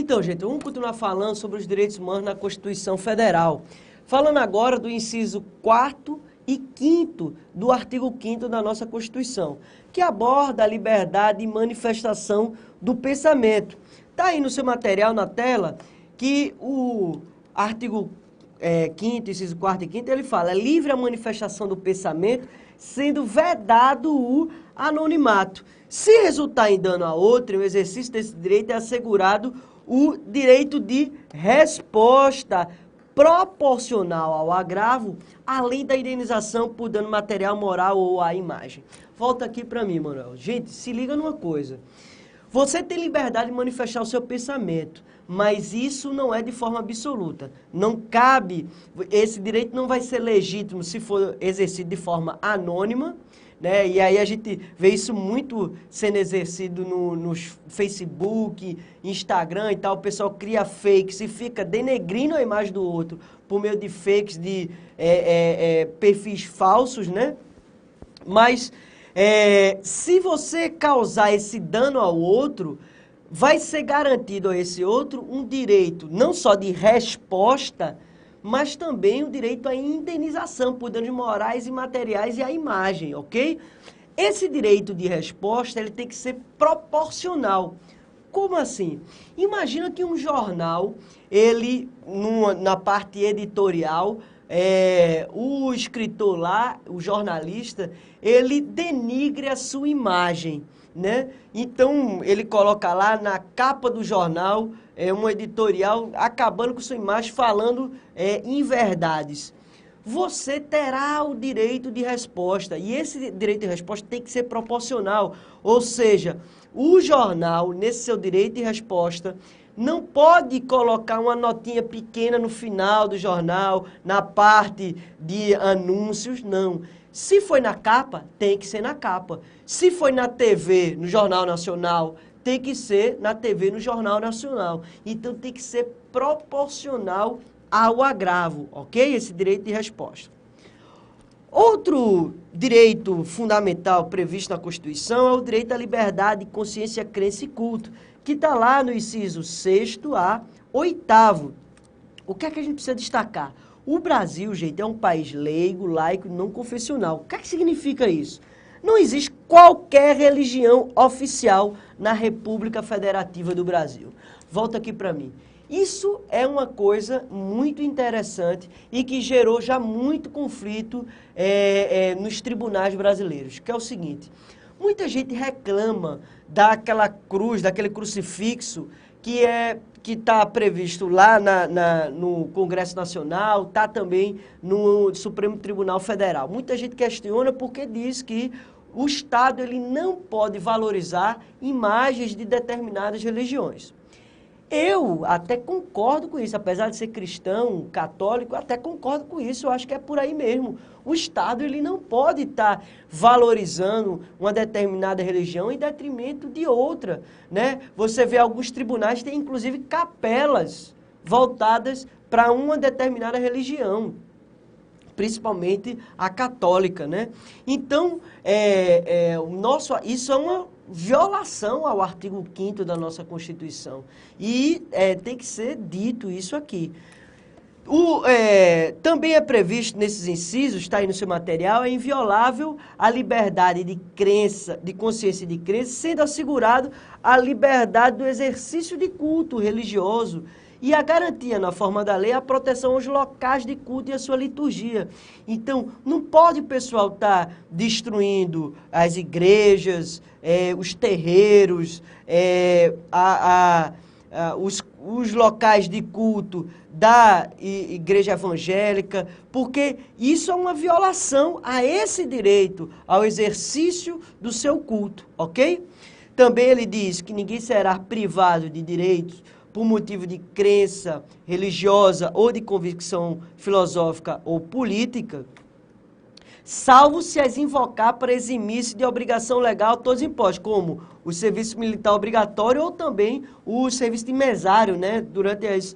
Então, gente, vamos continuar falando sobre os direitos humanos na Constituição Federal. Falando agora do inciso 4º e 5º do artigo 5º da nossa Constituição, que aborda a liberdade de manifestação do pensamento. Está aí no seu material na tela que o artigo 5º, inciso 4º e 5º, ele fala: é livre a manifestação do pensamento, sendo vedado o anonimato. Se resultar em dano a outro, o exercício desse direito é assegurado o direito de resposta proporcional ao agravo, além da indenização por dano material, moral ou à imagem. Volta aqui para mim, Manuel. Gente, se liga numa coisa. Você tem liberdade de manifestar o seu pensamento, mas isso não é de forma absoluta. Não cabe, esse direito não vai ser legítimo se for exercido de forma anônima, né? E aí a gente vê isso muito sendo exercido no Facebook, Instagram e tal. O pessoal cria fakes e fica denegrindo a imagem do outro por meio de fakes, de perfis falsos, né? Mas se você causar esse dano ao outro, vai ser garantido a esse outro um direito não só de resposta, mas também o direito à indenização por danos morais e materiais e à imagem, ok? Esse direito de resposta, ele tem que ser proporcional. Como assim? Imagina que um jornal, ele, na parte editorial, o escritor lá, o jornalista, ele denigre a sua imagem, né? Então, ele coloca lá na capa do jornal um editorial acabando com sua imagem, falando inverdades. Você terá o direito de resposta, e esse direito de resposta tem que ser proporcional, ou seja, o jornal, nesse seu direito de resposta, não pode colocar uma notinha pequena no final do jornal, na parte de anúncios, não. Se foi na capa, tem que ser na capa. Se foi na TV, no Jornal Nacional, tem que ser na TV, no Jornal Nacional. Então, tem que ser proporcional ao agravo, ok? Esse direito de resposta. Outro direito fundamental previsto na Constituição é o direito à liberdade de consciência, crença e culto, que está lá no inciso 6º a 8º. O que é que a gente precisa destacar? O Brasil, gente, é um país leigo, laico, não confessional. O que é que significa isso? Não existe qualquer religião oficial na República Federativa do Brasil. Volta aqui para mim. Isso é uma coisa muito interessante e que gerou já muito conflito nos tribunais brasileiros, que é o seguinte: muita gente reclama daquela cruz, daquele crucifixo que está previsto lá no Congresso Nacional, está também no Supremo Tribunal Federal. Muita gente questiona porque diz que o Estado ele não pode valorizar imagens de determinadas religiões. Eu até concordo com isso, apesar de ser cristão, católico, até concordo com isso, eu acho que é por aí mesmo. O Estado ele não pode estar valorizando uma determinada religião em detrimento de outra, né? Você vê alguns tribunais que têm inclusive capelas voltadas para uma determinada religião, principalmente a católica, né? Então, isso é uma violação ao artigo 5º da nossa Constituição. E tem que ser dito isso aqui. Também é previsto nesses incisos, está aí no seu material, é inviolável a liberdade de crença, de consciência e de crença, sendo assegurado a liberdade do exercício de culto religioso e a garantia, na forma da lei, a proteção aos locais de culto e a sua liturgia. Então, não pode o pessoal estar destruindo as igrejas, os terreiros, os locais de culto da igreja evangélica, porque isso é uma violação a esse direito, ao exercício do seu culto, ok? Também ele diz que ninguém será privado de direitos por motivo de crença religiosa ou de convicção filosófica ou política, salvo se as invocar para eximir-se de obrigação legal a todos os impostos, como o serviço militar obrigatório ou também o serviço de mesário, né, durante as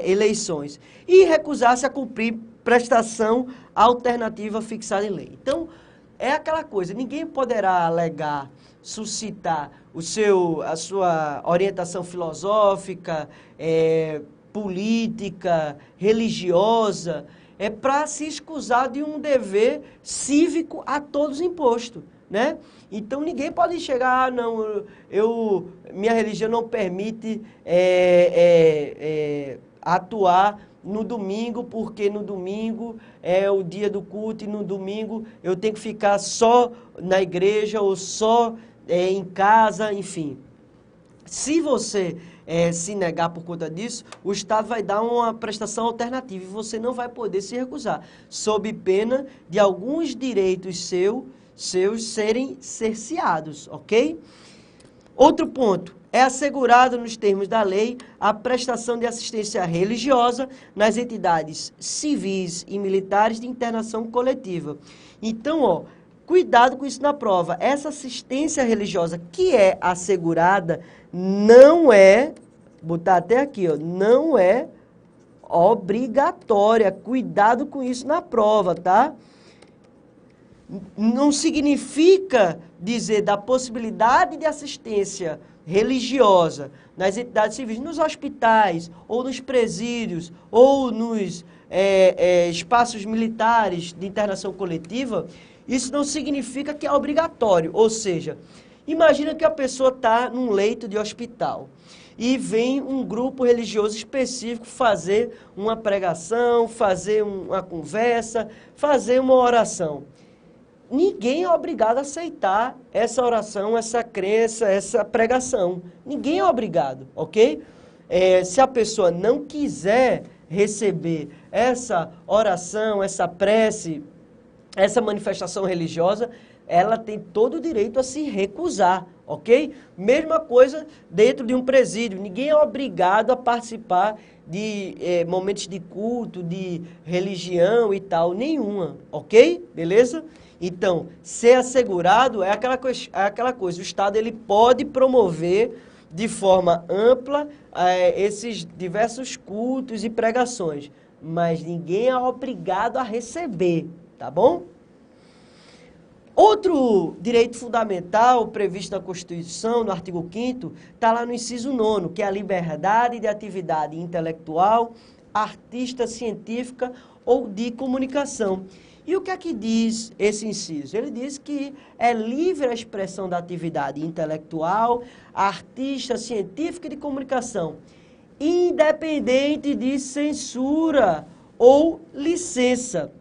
eleições, e recusar-se a cumprir prestação alternativa fixada em lei. Então, é aquela coisa, ninguém poderá alegar, suscitar a sua orientação filosófica, política, religiosa, para se escusar de um dever cívico a todos imposto, né? Então ninguém pode chegar, não, minha religião não permite atuar no domingo, porque no domingo é o dia do culto e no domingo eu tenho que ficar só na igreja ou só em casa, enfim. Se você se negar por conta disso, o Estado vai dar uma prestação alternativa e você não vai poder se recusar, sob pena de alguns direitos seus serem cerceados, ok? Outro ponto, é assegurado nos termos da lei a prestação de assistência religiosa nas entidades civis e militares de internação coletiva. Então, cuidado com isso na prova. Essa assistência religiosa que é assegurada não é, botar até aqui, não é obrigatória. Cuidado com isso na prova, tá? Não significa dizer da possibilidade de assistência religiosa nas entidades civis, nos hospitais, ou nos presídios, ou nos espaços militares de internação coletiva. Isso não significa que é obrigatório, ou seja, imagina que a pessoa está num leito de hospital e vem um grupo religioso específico fazer uma pregação, fazer uma conversa, fazer uma oração. Ninguém é obrigado a aceitar essa oração, essa crença, essa pregação. Ninguém é obrigado, ok? Se a pessoa não quiser receber essa oração, essa prece, essa manifestação religiosa, ela tem todo o direito a se recusar, ok? Mesma coisa dentro de um presídio. Ninguém é obrigado a participar de momentos de culto, de religião e tal, nenhuma, ok? Beleza? Então, ser assegurado é aquela coisa, o Estado ele pode promover de forma ampla esses diversos cultos e pregações, mas ninguém é obrigado a receber, tá bom? Outro direito fundamental previsto na Constituição, no artigo 5º, está lá no inciso 9º, que é a liberdade de atividade intelectual, artística, científica ou de comunicação. E o que é que diz esse inciso? Ele diz que é livre a expressão da atividade intelectual, artística, científica e de comunicação, independente de censura ou licença.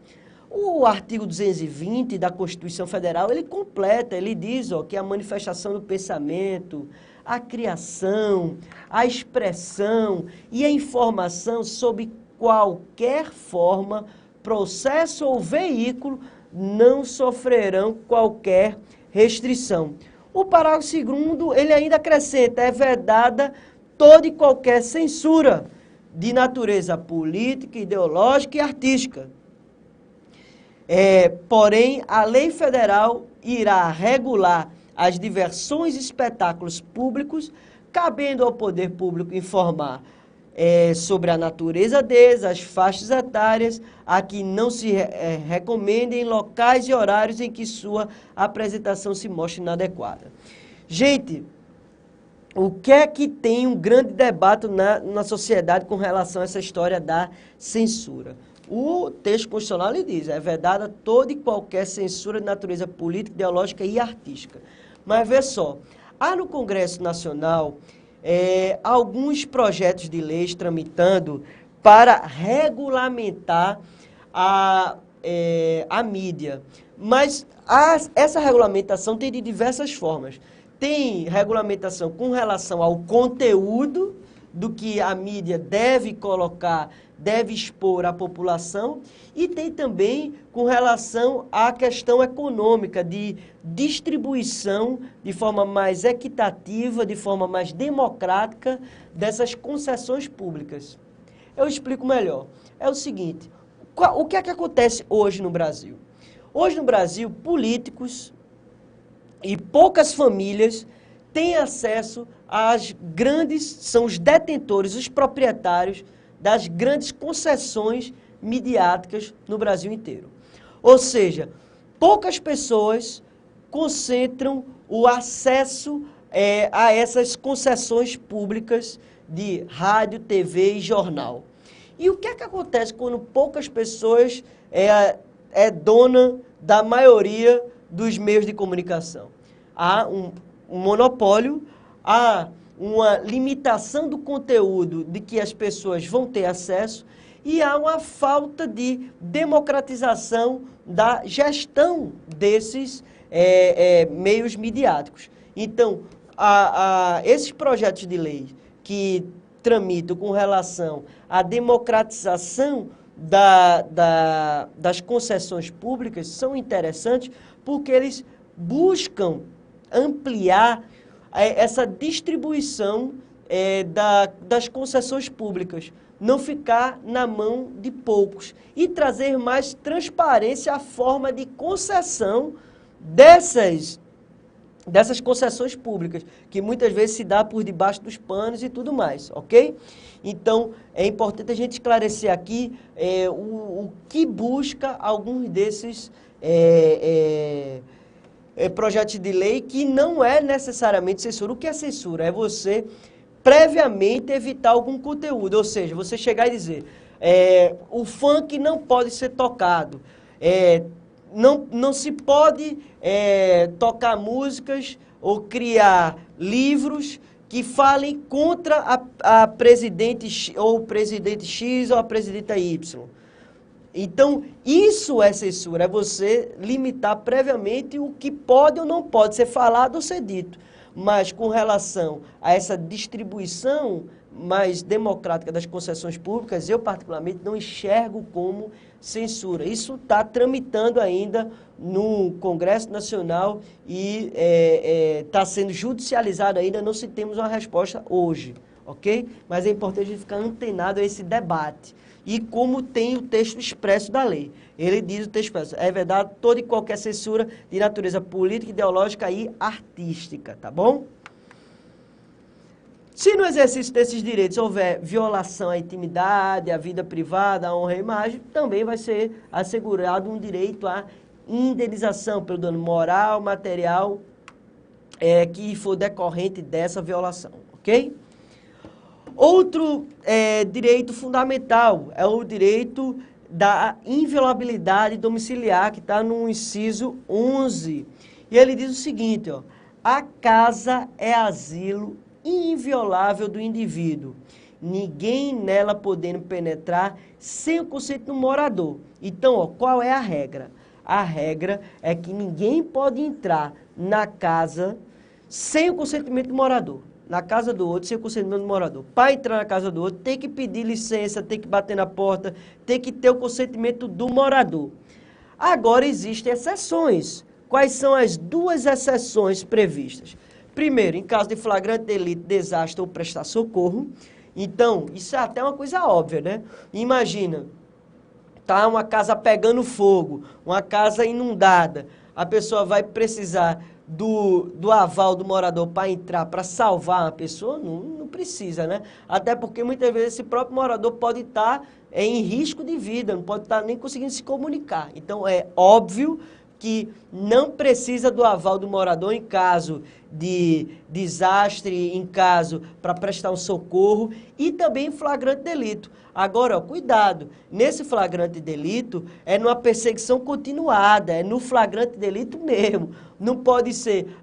O artigo 220 da Constituição Federal, ele completa, ele diz que a manifestação do pensamento, a criação, a expressão e a informação sob qualquer forma, processo ou veículo não sofrerão qualquer restrição. O parágrafo 2º, ele ainda acrescenta, é vedada toda e qualquer censura de natureza política, ideológica e artística. Porém, a lei federal irá regular as diversões e espetáculos públicos, cabendo ao poder público informar sobre a natureza deles, as faixas etárias, a que não se recomendem locais e horários em que sua apresentação se mostre inadequada. Gente, o que é que tem um grande debate na sociedade com relação a essa história da censura? O texto constitucional lhe diz, é vedada toda e qualquer censura de natureza política, ideológica e artística. Mas vê só, há no Congresso Nacional alguns projetos de leis tramitando para regulamentar a mídia. Mas essa regulamentação tem de diversas formas. Tem regulamentação com relação ao conteúdo do que a mídia deve colocar, deve expor à população, e tem também com relação à questão econômica, de distribuição de forma mais equitativa, de forma mais democrática dessas concessões públicas. Eu explico melhor. É o seguinte, o que é que acontece hoje no Brasil? Hoje no Brasil, políticos e poucas famílias têm acesso às grandes, são os detentores, os proprietários das grandes concessões midiáticas no Brasil inteiro. Ou seja, poucas pessoas concentram o acesso a essas concessões públicas de rádio, TV e jornal. E o que é que acontece quando poucas pessoas é dona da maioria dos meios de comunicação? Há um monopólio, há uma limitação do conteúdo de que as pessoas vão ter acesso e há uma falta de democratização da gestão desses meios midiáticos. Então, esses projetos de lei que tramitam com relação à democratização das concessões públicas são interessantes porque eles buscam ampliar essa distribuição das concessões públicas, não ficar na mão de poucos e trazer mais transparência à forma de concessão dessas concessões públicas, que muitas vezes se dá por debaixo dos panos e tudo mais, ok? Então, é importante a gente esclarecer aqui o que busca alguns desses projetos de lei que não é necessariamente censura. O que é censura? É você previamente evitar algum conteúdo, ou seja, você chegar e dizer o funk não pode ser tocado, não se pode tocar músicas ou criar livros que falem contra a presidente ou o presidente X ou a presidenta Y. Então, isso é censura, é você limitar previamente o que pode ou não pode ser falado ou ser dito. Mas com relação a essa distribuição mais democrática das concessões públicas, eu particularmente não enxergo como censura. Isso está tramitando ainda no Congresso Nacional e está sendo judicializado ainda, não se temos uma resposta hoje, ok? Mas é importante a gente ficar antenado a esse debate. E como tem o texto expresso da lei. Ele diz o texto expresso, é verdade, toda e qualquer censura de natureza política, ideológica e artística, tá bom? Se no exercício desses direitos houver violação à intimidade, à vida privada, à honra e à imagem, também vai ser assegurado um direito à indenização pelo dano moral, material, que for decorrente dessa violação, ok? Outro direito fundamental é o direito da inviolabilidade domiciliar, que está no inciso 11. E ele diz o seguinte, ó, a casa é asilo inviolável do indivíduo, ninguém nela podendo penetrar sem o consentimento do morador. Então, ó, qual é a regra? A regra é que ninguém pode entrar na casa sem o consentimento do morador. Na casa do outro, sem o consentimento do morador. Para entrar na casa do outro, tem que pedir licença, tem que bater na porta, tem que ter o consentimento do morador. Agora, existem exceções. Quais são as duas exceções previstas? Primeiro, em caso de flagrante delito, desastre ou prestar socorro. Então, isso é até uma coisa óbvia, né? Imagina, tá uma casa pegando fogo, uma casa inundada, a pessoa vai precisar do aval do morador para entrar, para salvar a pessoa? Não precisa, né? Até porque muitas vezes esse próprio morador pode estar em risco de vida, não pode estar nem conseguindo se comunicar. Então, é óbvio que não precisa do aval do morador em caso de desastre, em caso para prestar um socorro e também em flagrante delito. Agora, ó, cuidado, nesse flagrante delito é numa perseguição continuada, é no flagrante delito mesmo. Não pode ser,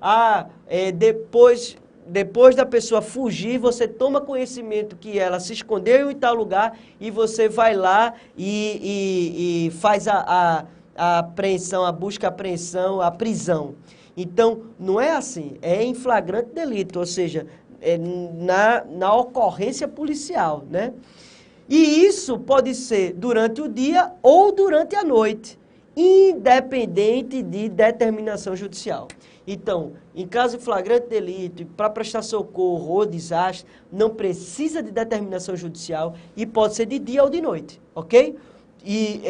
depois da pessoa fugir, você toma conhecimento que ela se escondeu em tal lugar e você vai lá e faz a apreensão, a busca, a apreensão, a prisão. Então, não é assim, é em flagrante delito, ou seja, na ocorrência policial, né? E isso pode ser durante o dia ou durante a noite, independente de determinação judicial. Então, em caso de flagrante delito, para prestar socorro ou desastre, não precisa de determinação judicial e pode ser de dia ou de noite, ok? E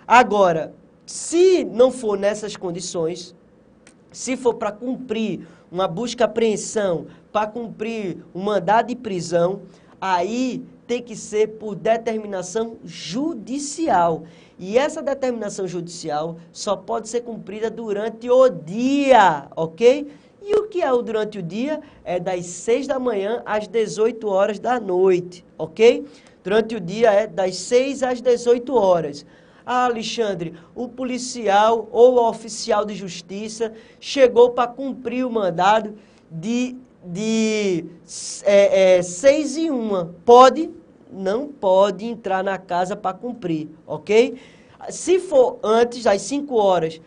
agora, se não for nessas condições, se for para cumprir uma busca e apreensão, para cumprir um mandado de prisão, aí tem que ser por determinação judicial. E essa determinação judicial só pode ser cumprida durante o dia, ok? E o que é o durante o dia? É das 6 da manhã às 18 horas da noite, ok? Durante o dia é das 6 às 18 horas. Ah, Alexandre, o policial ou o oficial de justiça chegou para cumprir o mandado de 6 e 1. Pode? Não pode entrar na casa para cumprir, ok? Se for antes das 5 horas,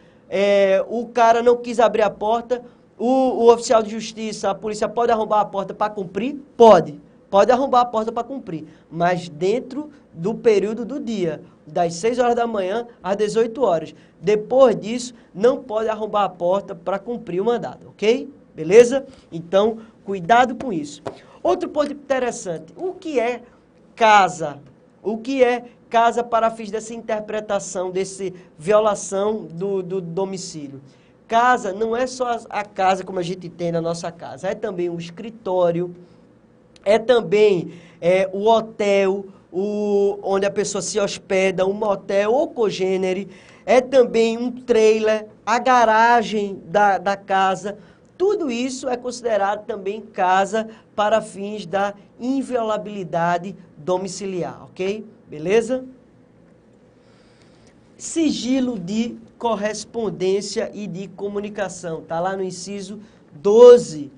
o cara não quis abrir a porta, o oficial de justiça, a polícia pode arrombar a porta para cumprir? Pode. Pode arrombar a porta para cumprir, mas dentro do período do dia, das 6 horas da manhã às 18 horas. Depois disso, não pode arrombar a porta para cumprir o mandado, ok? Beleza? Então, cuidado com isso. Outro ponto interessante, o que é casa? O que é casa para fins dessa interpretação, dessa violação do domicílio? Casa não é só a casa como a gente tem na nossa casa, é também um escritório, é também o hotel, onde a pessoa se hospeda, um motel ou cogênere, é também um trailer, a garagem da casa. Tudo isso é considerado também casa para fins da inviolabilidade domiciliar, ok? Beleza? Sigilo de correspondência e de comunicação, está lá no inciso 12.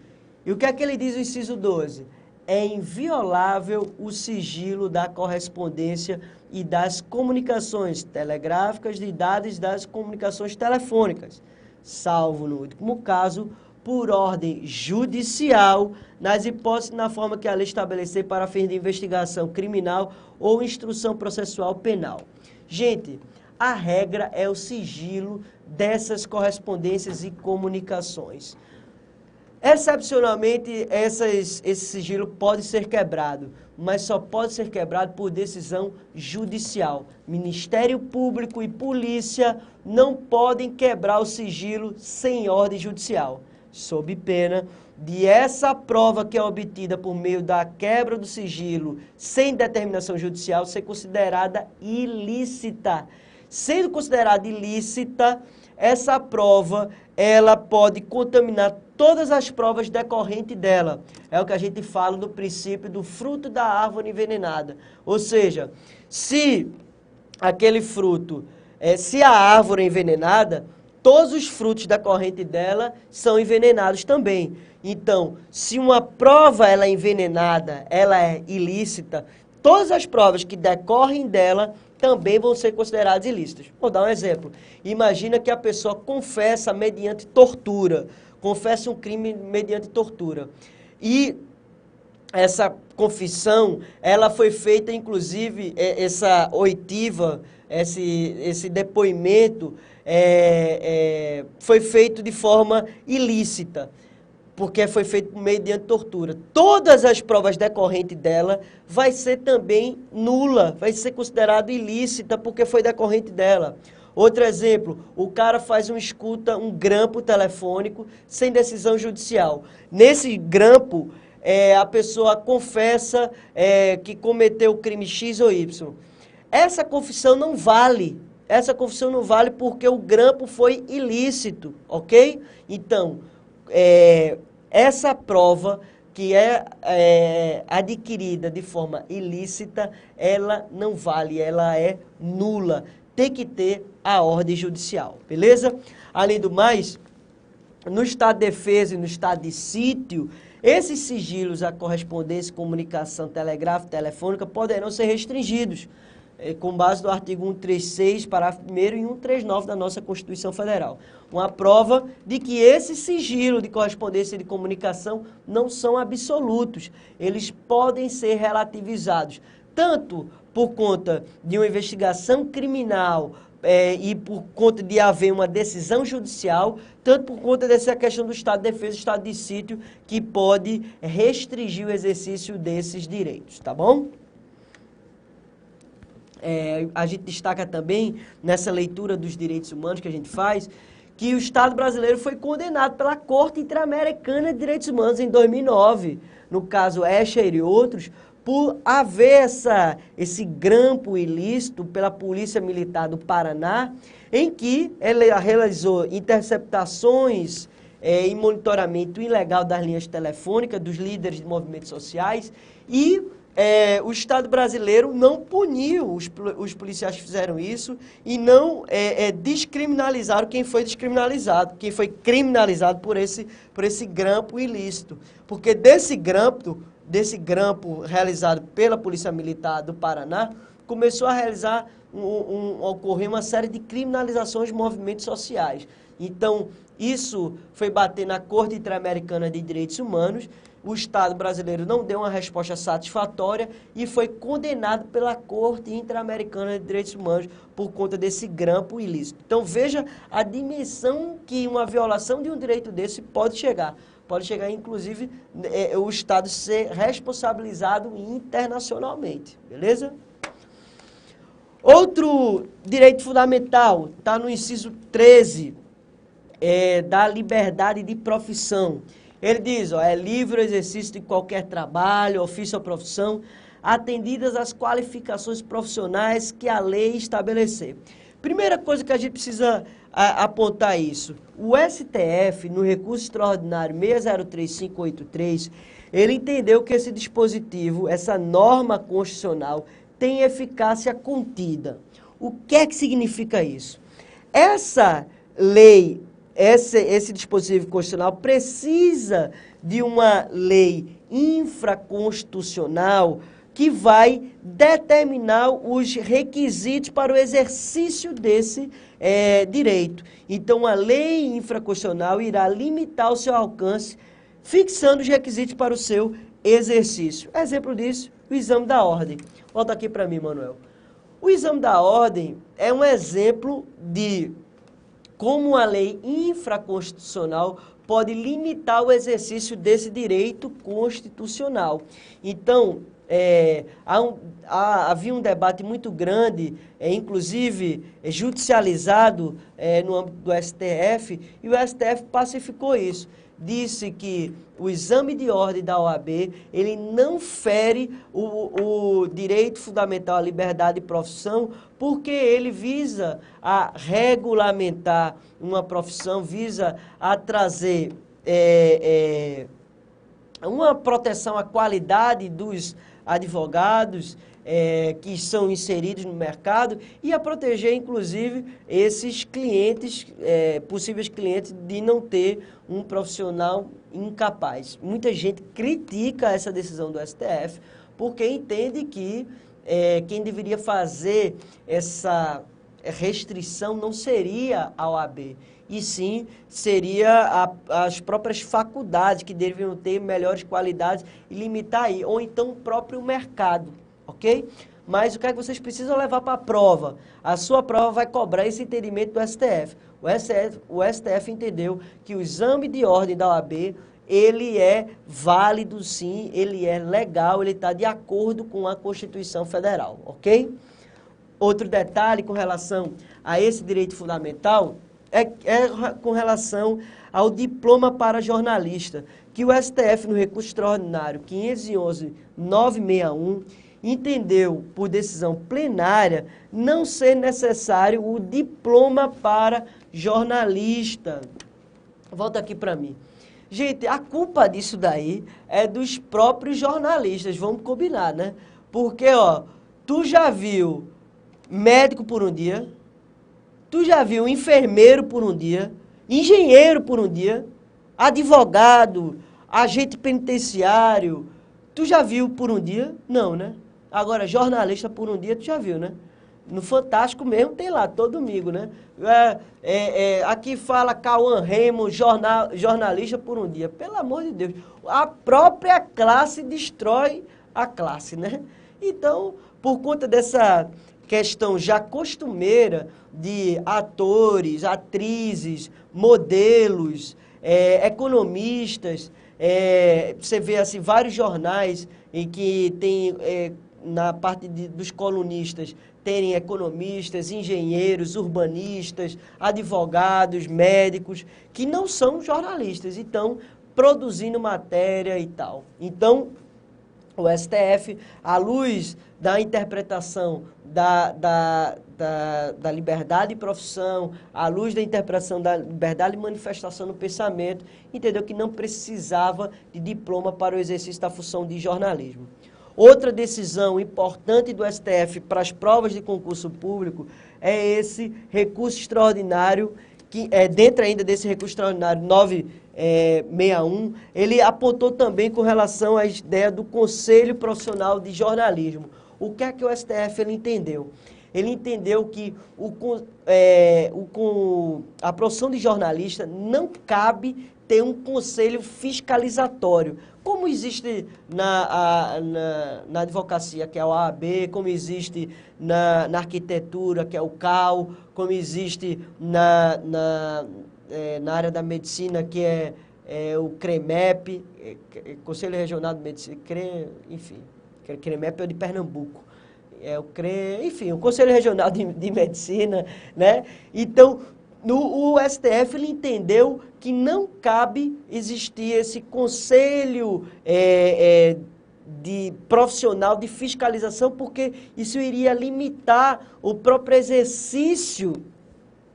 E o que é que ele diz no inciso 12? É inviolável o sigilo da correspondência e das comunicações telegráficas de dados das comunicações telefônicas, salvo no último caso, por ordem judicial, nas hipóteses na forma que a lei estabelecer para fins de investigação criminal ou instrução processual penal. Gente, a regra é o sigilo dessas correspondências e comunicações. Excepcionalmente, esse sigilo pode ser quebrado, mas só pode ser quebrado por decisão judicial. Ministério Público e Polícia não podem quebrar o sigilo sem ordem judicial, sob pena de essa prova que é obtida por meio da quebra do sigilo sem determinação judicial ser considerada ilícita. Sendo considerada ilícita, essa prova ela pode contaminar todas as provas decorrentes dela. É o que a gente fala do princípio do fruto da árvore envenenada. Ou seja, se aquele fruto, se a árvore é envenenada, todos os frutos decorrentes dela são envenenados também. Então, se uma prova ela é envenenada, ela é ilícita, todas as provas que decorrem dela também vão ser consideradas ilícitas. Vou dar um exemplo. Imagina que a pessoa confessa mediante tortura, confessa um crime mediante tortura. E essa confissão, ela foi feita, inclusive, essa oitiva, esse depoimento, foi feito de forma ilícita, porque foi feito mediante tortura. Todas as provas decorrentes dela vai ser também nula, vai ser considerado ilícita porque foi decorrente dela. Outro exemplo, o cara faz um grampo telefônico sem decisão judicial. Nesse grampo, a pessoa confessa que cometeu o crime X ou Y. Essa confissão não vale. Essa confissão não vale porque o grampo foi ilícito, ok? Então, essa prova que é adquirida de forma ilícita, ela não vale, ela é nula. Tem que ter a ordem judicial, beleza? Além do mais, no estado de defesa e no estado de sítio, esses sigilos, a correspondência, comunicação telegráfica, telefônica, poderão ser restringidos, com base no artigo 136, parágrafo 1º e 139 da nossa Constituição Federal. Uma prova de que esse sigilo de correspondência e de comunicação não são absolutos. Eles podem ser relativizados, tanto por conta de uma investigação criminal e por conta de haver uma decisão judicial, tanto por conta dessa questão do estado de defesa e estado de sítio, que pode restringir o exercício desses direitos, tá bom? A gente destaca também, nessa leitura dos direitos humanos que a gente faz, que o Estado brasileiro foi condenado pela Corte Interamericana de Direitos Humanos em 2009, no caso Escher e outros, por haver esse grampo ilícito pela Polícia Militar do Paraná, em que ela realizou interceptações em monitoramento ilegal das linhas telefônicas dos líderes de movimentos sociais e o Estado brasileiro não puniu os policiais que fizeram isso e não descriminalizaram quem foi descriminalizado, quem foi criminalizado por esse grampo ilícito. Porque desse grampo realizado pela Polícia Militar do Paraná, começou a ocorrer uma série de criminalizações de movimentos sociais. Então, isso foi bater na Corte Interamericana de Direitos Humanos. O Estado brasileiro não deu uma resposta satisfatória e foi condenado pela Corte Interamericana de Direitos Humanos por conta desse grampo ilícito. Então, veja a dimensão que uma violação de um direito desse pode chegar. Pode chegar, inclusive, o Estado ser responsabilizado internacionalmente, beleza? Outro direito fundamental está no inciso 13, da liberdade de profissão. Ele diz, é livre o exercício de qualquer trabalho, ofício ou profissão, atendidas as qualificações profissionais que a lei estabelecer. Primeira coisa que a gente precisa apontar isso. O STF, no recurso extraordinário 603583, ele entendeu que esse dispositivo, essa norma constitucional, tem eficácia contida. O que é que significa isso? Essa lei, esse dispositivo constitucional precisa de uma lei infraconstitucional que vai determinar os requisitos para o exercício desse direito. Então, a lei infraconstitucional irá limitar o seu alcance, fixando os requisitos para o seu exercício. Exemplo disso, o exame da ordem. Volta aqui para mim, Manuel. O exame da ordem é um exemplo de como a lei infraconstitucional pode limitar o exercício desse direito constitucional. Então, havia um debate muito grande, inclusive judicializado no âmbito do STF, e o STF pacificou isso. Disse que o exame de ordem da OAB, ele não fere o direito fundamental à liberdade de profissão, porque ele visa a regulamentar uma profissão, visa a trazer uma proteção à qualidade dos advogados que são inseridos no mercado e a proteger, inclusive, esses clientes, possíveis clientes, de não ter um profissional incapaz. Muita gente critica essa decisão do STF porque entende que quem deveria fazer essa restrição não seria a OAB, e sim seria as próprias faculdades que deveriam ter melhores qualidades e limitar aí, ou então o próprio mercado, ok? Mas o que é que vocês precisam levar para a prova? A sua prova vai cobrar esse entendimento do STF. O STF entendeu que o exame de ordem da OAB, ele é válido sim, ele é legal, ele está de acordo com a Constituição Federal, ok? Outro detalhe com relação a esse direito fundamental é com relação ao diploma para jornalista, que o STF, no recurso extraordinário 511-961, entendeu, por decisão plenária, não ser necessário o diploma para jornalista. Volta aqui para mim. Gente, a culpa disso daí é dos próprios jornalistas, vamos combinar, né? Porque, tu já viu médico por um dia, tu já viu enfermeiro por um dia, engenheiro por um dia, advogado, agente penitenciário, tu já viu por um dia? Não, né? Agora, jornalista por um dia, tu já viu, né? No Fantástico mesmo tem lá, todo domingo, né? Aqui fala Cauã Remo, jornalista por um dia. Pelo amor de Deus, a própria classe destrói a classe, né? Então, por conta dessa questão já costumeira de atores, atrizes, modelos, economistas, você vê assim, vários jornais em que tem, na parte dos colunistas, terem economistas, engenheiros, urbanistas, advogados, médicos, que não são jornalistas e estão produzindo matéria e tal. Então, o STF, à luz da interpretação da liberdade de profissão, à luz da interpretação da liberdade de manifestação no pensamento, entendeu que não precisava de diploma para o exercício da função de jornalismo. Outra decisão importante do STF para as provas de concurso público é esse recurso extraordinário, que dentro ainda desse recurso extraordinário 961, ele apontou também com relação à ideia do Conselho Profissional de Jornalismo. O que é que o STF ele entendeu? Ele entendeu que a profissão de jornalista não cabe ter um conselho fiscalizatório, como existe na advocacia, que é a OAB, como existe na arquitetura, que é o CAU, como existe na área da medicina, que é o CREMEP, Conselho Regional de Medicina, enfim, CREMEP é o de Pernambuco. Enfim, o Conselho Regional de Medicina, né? Então, o STF ele entendeu que não cabe existir esse conselho de profissional de fiscalização, porque isso iria limitar o próprio exercício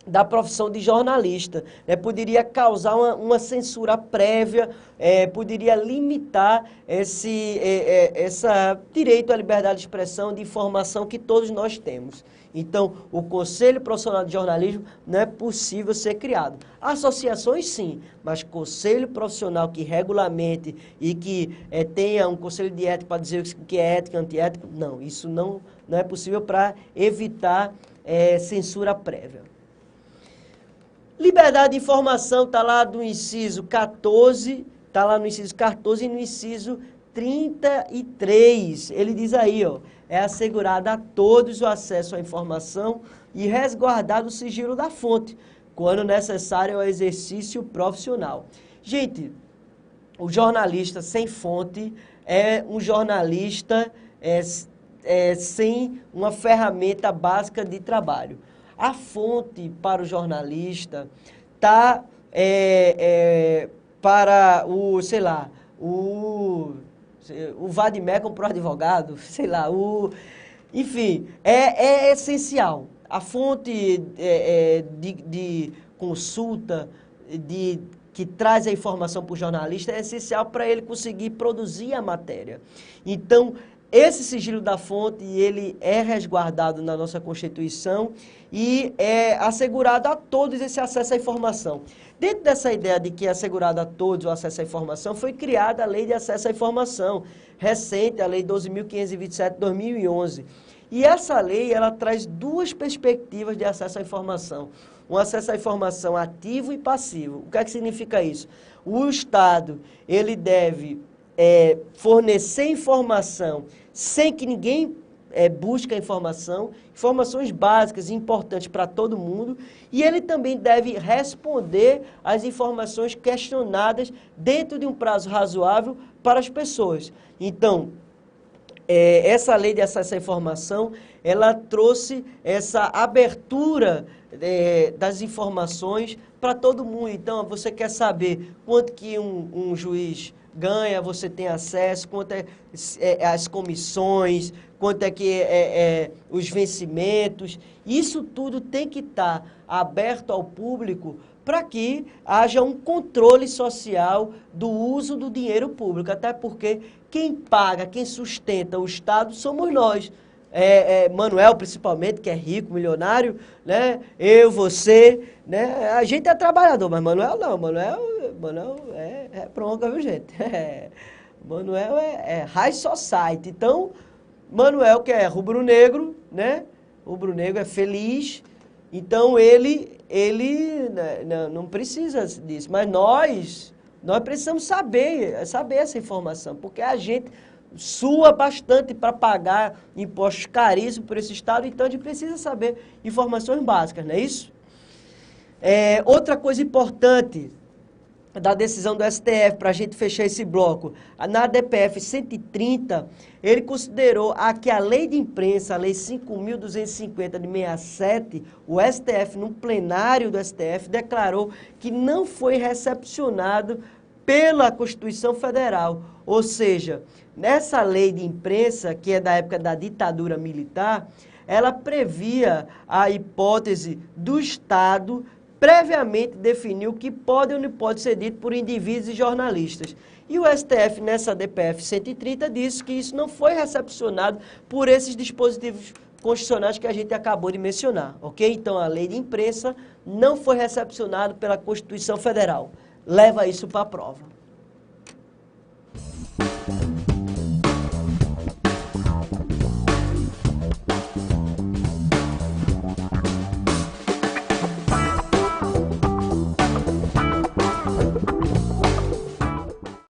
da profissão de jornalista, né? Poderia causar uma censura prévia, poderia limitar esse direito à liberdade de expressão, de informação que todos nós temos. Então, o Conselho Profissional de Jornalismo não é possível ser criado. Associações, sim, mas Conselho Profissional que regulamente e que tenha um conselho de ética para dizer o que é ético e antiético, não, isso não é possível para evitar censura prévia. Liberdade de informação está lá no inciso 14, está lá no inciso 14 e no inciso 33. Ele diz aí, ó, é assegurado a todos o acesso à informação e resguardado o sigilo da fonte, quando necessário ao exercício profissional. Gente, o jornalista sem fonte é um jornalista sem uma ferramenta básica de trabalho. A fonte para o jornalista está para o, sei lá, o Vadimec para o advogado, sei lá, enfim, é essencial. A fonte de consulta, que traz a informação para o jornalista, é essencial para ele conseguir produzir a matéria. Então, esse sigilo da fonte, ele é resguardado na nossa Constituição e é assegurado a todos esse acesso à informação. Dentro dessa ideia de que é assegurado a todos o acesso à informação, foi criada a Lei de Acesso à Informação, recente, a Lei 12.527 de 2011. E essa lei, ela traz duas perspectivas de acesso à informação. Um acesso à informação ativo e passivo. O que é que significa isso? O Estado, ele deve fornecer informação sem que ninguém busque a informação, informações básicas e importantes para todo mundo, e ele também deve responder às informações questionadas dentro de um prazo razoável para as pessoas. Então, essa lei de acesso à informação, ela trouxe essa abertura das informações para todo mundo. Então, você quer saber quanto que um juiz ganha, você tem acesso, quanto as comissões, quanto é que os vencimentos. Isso tudo tem que estar aberto ao público para que haja um controle social do uso do dinheiro público, até porque quem paga, quem sustenta o Estado somos nós. Manuel, principalmente, que é rico, milionário, né? Eu, você, né? A gente é trabalhador, mas Manuel não. Manuel é bronca, viu, gente? Manuel é high society. Então, Manuel, que é rubro-negro, né? Rubro-negro é feliz. Então, ele não precisa disso. Mas nós precisamos saber essa informação, porque a gente sua bastante para pagar impostos caríssimos por esse Estado, então a gente precisa saber informações básicas, não é isso? Outra coisa importante da decisão do STF, para a gente fechar esse bloco, na DPF 130, ele considerou que a lei de imprensa, a lei 5.250 de 67, o STF, no plenário do STF, declarou que não foi recepcionado pela Constituição Federal, ou seja, Nessa lei de imprensa, que é da época da ditadura militar, ela previa a hipótese do Estado previamente definir o que pode ou não pode ser dito por indivíduos e jornalistas. E o STF, nessa DPF 130, disse que isso não foi recepcionado por esses dispositivos constitucionais que a gente acabou de mencionar, ok? Então, a lei de imprensa não foi recepcionada pela Constituição Federal. Leva isso para a prova.